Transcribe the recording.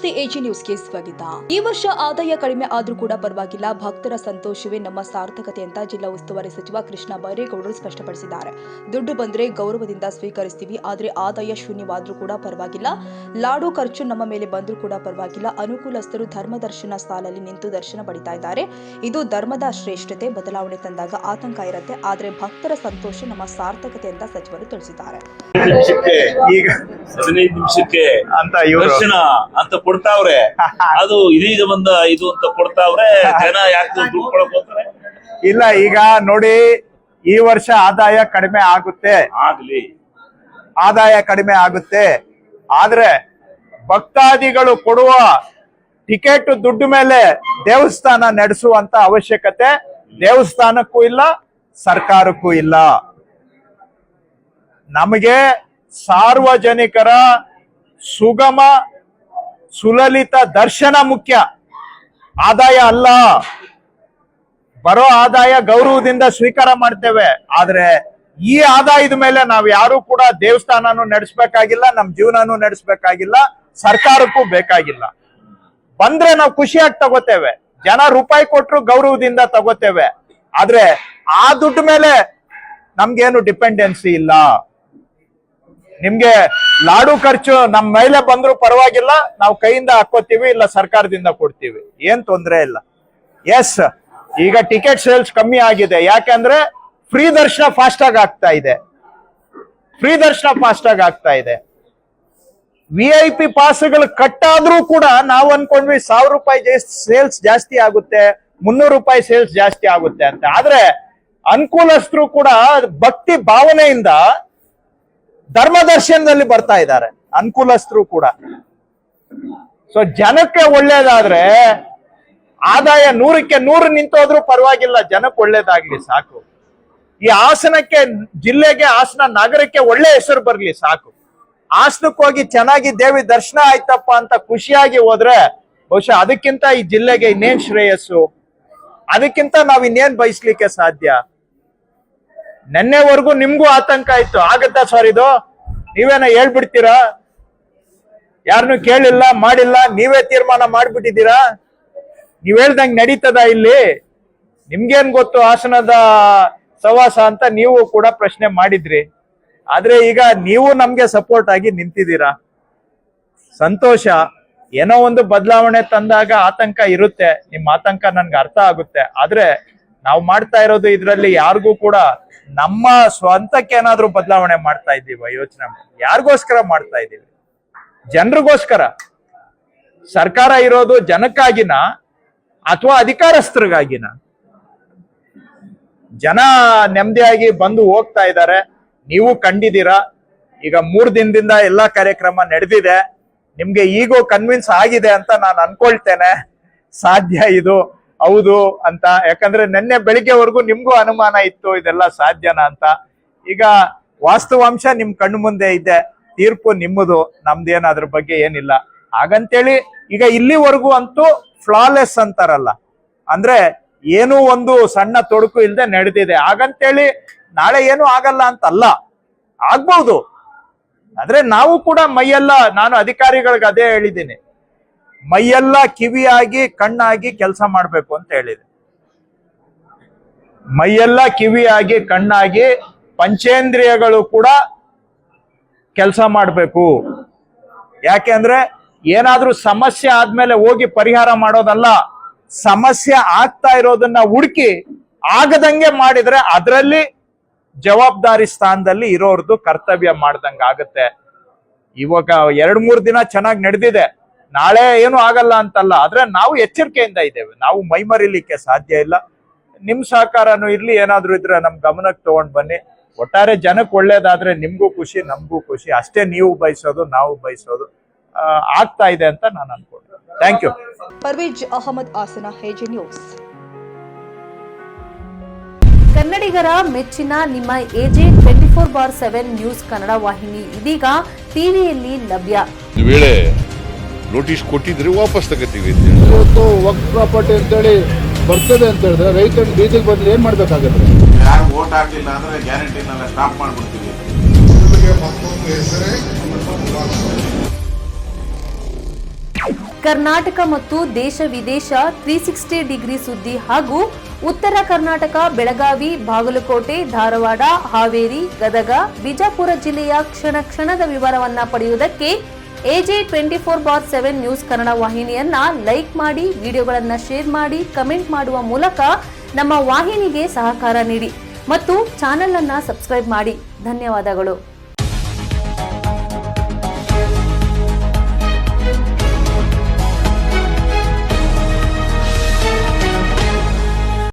ನಮಸ್ತೆ ಎಜಿ ನ್ಯೂಸ್ಗೆ ಸ್ವಾಗತ. ಈ ವರ್ಷ ಆದಾಯ ಕಡಿಮೆ ಆದ್ರೂ ಕೂಡ ಪರವಾಗಿಲ್ಲ, ಭಕ್ತರ ಸಂತೋಷವೇ ನಮ್ಮ ಸಾರ್ಥಕತೆ ಅಂತ ಜಿಲ್ಲಾ ಉಸ್ತುವಾರಿ ಸಚಿವ ಕೃಷ್ಣ ಬೈರೇಗೌಡರು ಸ್ಪಷ್ಟಪಡಿಸಿದ್ದಾರೆ. ದುಡ್ಡು ಬಂದ್ರೆ ಗೌರವದಿಂದ ಸ್ವೀಕರಿಸ್ತೀವಿ, ಆದ್ರೆ ಆದಾಯ ಶೂನ್ಯವಾದ್ರೂ ಕೂಡ ಪರವಾಗಿಲ್ಲ, ಲಾಡು ಖರ್ಚು ನಮ್ಮ ಮೇಲೆ ಬಂದ್ರೂ ಕೂಡ ಪರವಾಗಿಲ್ಲ. ಅನುಕೂಲಸ್ಥರು ಧರ್ಮ ದರ್ಶನ ಸಾಲಲ್ಲಿ ನಿಂತು ದರ್ಶನ ಪಡಿತಾ ಇದ್ದಾರೆ. ಇದು ಧರ್ಮದ ಶ್ರೇಷ್ಠತೆ. ಬದಲಾವಣೆ ತಂದಾಗ ಆತಂಕ ಇರುತ್ತೆ, ಆದ್ರೆ ಭಕ್ತರ ಸಂತೋಷ ನಮ್ಮ ಸಾರ್ಥಕತೆ ಅಂತ ಸಚಿವರು ತಿಳಿಸಿದ್ದಾರೆ. ಈಗ 15 ನಿಮಿಷಕ್ಕೆ ಅಂತ ಇವರು ದರ್ಶನ ಅಂತ ಕೊಡ್ತಾವ್ರೆ, ಅದು ಇದೀಗ ಬಂದ ಇದು ಅಂತ ಕೊಡ್ತಾವ್ರೆ. ಜನ ಯಾಕೆ ದುಡ್ಡು ಕೊಡಕ್ ಹೋಗ್ತಾರೆ? ಇಲ್ಲ, ಈಗ ನೋಡಿ, ಈ ವರ್ಷ ಆದಾಯ ಕಡಿಮೆ ಆಗುತ್ತೆ, ಆಗ್ಲಿ ಆದಾಯ ಕಡಿಮೆ ಆಗುತ್ತೆ. ಆದ್ರೆ ಭಕ್ತಾದಿಗಳು ಕೊಡುವ ಟಿಕೆಟ್ ದುಡ್ಡು ಮೇಲೆ ದೇವಸ್ಥಾನ ನಡೆಸುವಂತ ಅವಶ್ಯಕತೆ ದೇವಸ್ಥಾನಕ್ಕೂ ಇಲ್ಲ, ಸರ್ಕಾರಕ್ಕೂ ಇಲ್ಲ. ನಮಗೆ ಸಾರ್ವಜನಿಕರ ಸುಗಮ ಸುಲಲಿತ ದರ್ಶನ ಮುಖ್ಯ, ಆದಾಯ ಅಲ್ಲ. ಬರೋ ಆದಾಯ ಗೌರವದಿಂದ ಸ್ವೀಕಾರ ಮಾಡ್ತೇವೆ, ಆದ್ರೆ ಈ ಆದಾಯದ ಮೇಲೆ ನಾವು ಯಾರು ಕೂಡ ದೇವಸ್ಥಾನನೂ ನಡೆಸಬೇಕಾಗಿಲ್ಲ, ನಮ್ ಜೀವನನೂ ನಡೆಸಬೇಕಾಗಿಲ್ಲ, ಸರ್ಕಾರಕ್ಕೂ ಬೇಕಾಗಿಲ್ಲ. ಬಂದ್ರೆ ನಾವು ಖುಷಿಯಾಗಿ ತಗೋತೇವೆ, ಜನ ರೂಪಾಯಿ ಕೊಟ್ರು ಗೌರವದಿಂದ ತಗೋತೇವೆ, ಆದ್ರೆ ಆ ದುಡ್ಡು ಮೇಲೆ ನಮ್ಗೇನು ಡಿಪೆಂಡೆನ್ಸಿ ಇಲ್ಲ. ನಿಮ್ಗೆ ಲಾಡು ಖರ್ಚು ನಮ್ ಮೇಲೆ ಬಂದ್ರು ಪರವಾಗಿಲ್ಲ, ನಾವು ಕೈಯಿಂದ ಹಾಕೋತೀವಿ, ಇಲ್ಲ ಸರ್ಕಾರದಿಂದ ಕೊಡ್ತೀವಿ, ಏನ್ ತೊಂದ್ರೆ ಇಲ್ಲ. ಎಸ್, ಈಗ ಟಿಕೆಟ್ ಸೇಲ್ಸ್ ಕಮ್ಮಿ ಆಗಿದೆ, ಯಾಕಂದ್ರೆ ಫ್ರೀ ದರ್ಶನ ಫಾಸ್ಟ್ ಆಗಿ ಆಗ್ತಾ ಇದೆ, ಫ್ರೀ ದರ್ಶನ ಫಾಸ್ಟ್ ಆಗಿ ಆಗ್ತಾ ಇದೆ. VIP ಪಾಸ್ಗಳು ಕಟ್ಟಾದ್ರೂ ಕೂಡ ನಾವು ಅನ್ಕೊಂಡ್ವಿ 1000 ರೂಪಾಯಿ ಸೇಲ್ಸ್ ಜಾಸ್ತಿ ಆಗುತ್ತೆ, 300 ರೂಪಾಯಿ ಸೇಲ್ಸ್ ಜಾಸ್ತಿ ಆಗುತ್ತೆ ಅಂತ. ಆದ್ರೆ ಅನುಕೂಲಸ್ಥರು ಕೂಡ ಭಕ್ತಿ ಭಾವನೆಯಿಂದ ಧರ್ಮ ದರ್ಶನದಲ್ಲಿ ಬರ್ತಾ ಇದ್ದಾರೆ, ಅನುಕೂಲಸ್ಥರು ಕೂಡ. ಸೊ ಜನಕ್ಕೆ ಒಳ್ಳೇದಾದ್ರೆ ಆದಾಯ 100ಕ್ಕೆ 100 ನಿಂತೋದ್ರೂ ಪರವಾಗಿಲ್ಲ, ಜನಕ್ಕೆ ಒಳ್ಳೇದಾಗ್ಲಿ ಸಾಕು. ಈ ಹಾಸನಕ್ಕೆ, ಜಿಲ್ಲೆಗೆ, ಹಾಸನ ನಗರಕ್ಕೆ ಒಳ್ಳೆ ಹೆಸರು ಬರ್ಲಿ ಸಾಕು. ಹಾಸನಕ್ಕೆ ಹೋಗಿ ಚೆನ್ನಾಗಿ ದೇವಿ ದರ್ಶನ ಆಯ್ತಪ್ಪ ಅಂತ ಖುಷಿಯಾಗಿ ಹೋದ್ರೆ ಬಹುಶಃ ಅದಕ್ಕಿಂತ ಈ ಜಿಲ್ಲೆಗೆ ಇನ್ನೇನ್ ಶ್ರೇಯಸ್ಸು, ಅದಕ್ಕಿಂತ ನಾವ್ ಇನ್ನೇನ್ ಬಯಸ್ಲಿಕ್ಕೆ ಸಾಧ್ಯ. ನೆನ್ನೆವರೆಗೂ ನಿಮ್ಗೂ ಆತಂಕ ಇತ್ತು, ಆಗತ್ತಾ ಸರ್ ಇದು, ನೀವೇನ ಹೇಳ್ಬಿಡ್ತೀರಾ, ಯಾರನ್ನು ಕೇಳಿಲ್ಲ ಮಾಡಿಲ್ಲ, ನೀವೇ ತೀರ್ಮಾನ ಮಾಡ್ಬಿಟ್ಟಿದ್ದೀರಾ, ನೀವ್ ಹೇಳ್ದಂಗ್ ನಡೀತದ ಇಲ್ಲಿ, ನಿಮ್ಗೇನ್ ಗೊತ್ತು ಹಾಸನದ ಸವಾಸ ಅಂತ ನೀವು ಕೂಡ ಪ್ರಶ್ನೆ ಮಾಡಿದ್ರಿ. ಆದ್ರೆ ಈಗ ನೀವು ನಮ್ಗೆ ಸಪೋರ್ಟ್ ಆಗಿ ನಿಂತಿದ್ದೀರಾ, ಸಂತೋಷ. ಏನೋ ಒಂದು ಬದಲಾವಣೆ ತಂದಾಗ ಆತಂಕ ಇರುತ್ತೆ, ನಿಮ್ ಆತಂಕ ನನ್ಗೆ ಅರ್ಥ ಆಗುತ್ತೆ. ಆದ್ರೆ ನಾವು ಮಾಡ್ತಾ ಇರೋದು ಇದ್ರಲ್ಲಿ ಯಾರಿಗೂ ಕೂಡ ನಮ್ಮ ಸ್ವಂತಕ್ಕೆ ಏನಾದ್ರೂ ಬದಲಾವಣೆ ಮಾಡ್ತಾ ಇದ್ದೀವ? ಯೋಚನೆ ಯಾರಿಗೋಸ್ಕರ ಮಾಡ್ತಾ ಇದ್ದೀವಿ? ಜನರಿಗೋಸ್ಕರ. ಸರ್ಕಾರ ಇರೋದು ಜನಕ್ಕಾಗಿನ ಅಥವಾ ಅಧಿಕಾರಸ್ಥರಿಗಾಗಿನ? ಜನ ನೆಮ್ಮದಿಯಾಗಿ ಬಂದು ಹೋಗ್ತಾ ಇದ್ದಾರೆ, ನೀವು ಕಂಡಿದ್ದೀರಾ. ಈಗ 3 ದಿನದಿಂದ ಎಲ್ಲಾ ಕಾರ್ಯಕ್ರಮ ನಡೆದಿದೆ, ನಿಮ್ಗೆ ಈಗೋ ಕನ್ವಿನ್ಸ್ ಆಗಿದೆ ಅಂತ ನಾನು ಅನ್ಕೊಳ್ತೇನೆ. ಸಾಧ್ಯ ಇದು ಹೌದು ಅಂತ, ಯಾಕಂದ್ರೆ ನಿನ್ನೆ ಬೆಳಿಗ್ಗೆವರೆಗೂ ನಿಮ್ಗೂ ಅನುಮಾನ ಇತ್ತು ಇದೆಲ್ಲ ಸಾಧ್ಯನಾ ಅಂತ. ಈಗ ವಾಸ್ತವಾಂಶ ನಿಮ್ ಕಣ್ಣು ಮುಂದೆ ಇದೆ, ತೀರ್ಪು ನಿಮ್ಮದು, ನಮ್ದೇನ್ ಅದ್ರ ಬಗ್ಗೆ ಏನಿಲ್ಲ. ಹಾಗಂತೇಳಿ ಈಗ ಇಲ್ಲಿವರೆಗೂ ಅಂತೂ ಫ್ಲಾಲೆಸ್ ಅಂತಾರಲ್ಲ, ಅಂದ್ರೆ ಏನೂ ಒಂದು ಸಣ್ಣ ತೊಡಕು ಇಲ್ಲದೆ ನಡೆದಿದೆ. ಹಾಗಂತೇಳಿ ನಾಳೆ ಏನು ಆಗಲ್ಲ ಅಂತಲ್ಲ, ಆಗ್ಬಹುದು. ಆದ್ರೆ ನಾವು ಕೂಡ ಮೈಯೆಲ್ಲ, ನಾನು ಅಧಿಕಾರಿಗಳಿಗೆ ಅದೇ ಹೇಳಿದ್ದೀನಿ, ಮೈಯೆಲ್ಲ ಕಿವಿಯಾಗಿ ಕಣ್ಣಾಗಿ ಕೆಲಸ ಮಾಡ್ಬೇಕು ಅಂತ ಹೇಳಿದೆ. ಮೈಯೆಲ್ಲ ಕಿವಿಯಾಗಿ ಕಣ್ಣಾಗಿ ಪಂಚೇಂದ್ರಿಯಗಳು ಕೂಡ ಕೆಲಸ ಮಾಡ್ಬೇಕು. ಯಾಕೆಂದ್ರೆ ಏನಾದ್ರೂ ಸಮಸ್ಯೆ ಆದ್ಮೇಲೆ ಹೋಗಿ ಪರಿಹಾರ ಮಾಡೋದಲ್ಲ, ಸಮಸ್ಯೆ ಆಗ್ತಾ ಇರೋದನ್ನ ಹುಡುಕಿ ಆಗದಂಗೆ ಮಾಡಿದ್ರೆ ಅದರಲ್ಲಿ ಜವಾಬ್ದಾರಿ ಸ್ಥಾನದಲ್ಲಿ ಇರೋರ್ದು ಕರ್ತವ್ಯ ಮಾಡ್ದಂಗ ಆಗತ್ತೆ. ಇವಾಗ 2-3 ದಿನ ಚೆನ್ನಾಗಿ ನಡೆದಿದೆ, ನಾಳೆ ಏನು ಆಗಲ್ಲ ಅಂತಲ್ಲ, ಆದ್ರೆ ನಾವು ಎಚ್ಚರಿಕೆಯಿಂದ ಇದ್ದೇವೆ, ನಾವು ಮೈಮರಿಲಿಕ್ಕೆ ಸಾಧ್ಯ ಇಲ್ಲ. ನಿಮ್ ಸಹಕಾರನು ಇರ್ಲಿ, ಏನಾದ್ರೂ ಇದ್ರೆ ನಮ್ ಗಮನಕ್ಕೆ ತಗೊಂಡ್ ಬನ್ನಿ. ಒಟ್ಟಾರೆ ಜನಕ್ಕೆ ಒಳ್ಳೇದಾದ್ರೆ ನಿಮ್ಗೂ ಖುಷಿ, ನಮ್ಗೂ ಖುಷಿ, ಅಷ್ಟೇ ನೀವು ಬಯಸೋದು, ನಾವು ಬಯಸೋದು. ಆಗ್ತಾ ಇದೆ ಅಂತ ನಾನು ಅನ್ಕೊಂಡೆ. Thank you. Parvez Ahmed, Hassan, AG news. ಕನ್ನಡಿಗರ ಮೆಚ್ಚಿನ ನಿಮ್ಮ ಎಜೆ 24/7 ನ್ಯೂಸ್ ಕನ್ನಡ ವಾಹಿನಿ ಇದೀಗ ಟಿವಿಯಲ್ಲಿ ಲಭ್ಯ. ವೇಳೆ ನೋಟಿಸ್ ಕೊಟ್ಟಿದ್ರೆ ವಾಪಸ್ ತಗೋತೀವಿ. ಇವತ್ತು ವಕ್ಫ್ ಪ್ರಾಪರ್ಟಿ ಅಂತೇಳಿ ಬರ್ತದೆ ಅಂತ ಹೇಳಿದ್ರೆ ರೈತರು ಬೀದಿಗೆ ಬಂದ್ರೆ ಏನ್ ಮಾಡ್ಬೇಕಾಗತ್ತೆ? ಯಾರು ವೋಟ್ ಹಾಕಲಿಲ್ಲ ಅಂದ್ರೆ ಗ್ಯಾರಂಟಿನೆಲ್ಲ ಸ್ಟಾಪ್ ಮಾಡ್ಬಿಡ್ತೀವಿ. ಹೆಸರೇ ಕರ್ನಾಟಕ ಮತ್ತು ದೇಶ ವಿದೇಶ 360 ಡಿಗ್ರಿ ಸುದ್ದಿ ಹಾಗೂ ಉತ್ತರ ಕರ್ನಾಟಕ ಬೆಳಗಾವಿ, ಬಾಗಲಕೋಟೆ, ಧಾರವಾಡ, ಹಾವೇರಿ, ಗದಗ, ಬಿಜಾಪುರ ಜಿಲ್ಲೆಯ ಕ್ಷಣ ಕ್ಷಣದ ವಿವರವನ್ನ ಪಡೆಯುವುದಕ್ಕೆ AJ 24/7 ನ್ಯೂಸ್ ಕನ್ನಡ ವಾಹಿನಿಯನ್ನ ಲೈಕ್ ಮಾಡಿ, ವಿಡಿಯೋಗಳನ್ನ ಶೇರ್ ಮಾಡಿ, ಕಮೆಂಟ್ ಮಾಡುವ ಮೂಲಕ ನಮ್ಮ ವಾಹಿನಿಗೆ ಸಹಕಾರ ನೀಡಿ ಮತ್ತು ಚಾನೆಲ್ ಅನ್ನ ಸಬ್ಸ್ಕ್ರೈಬ್ ಮಾಡಿ. ಧನ್ಯವಾದಗಳು.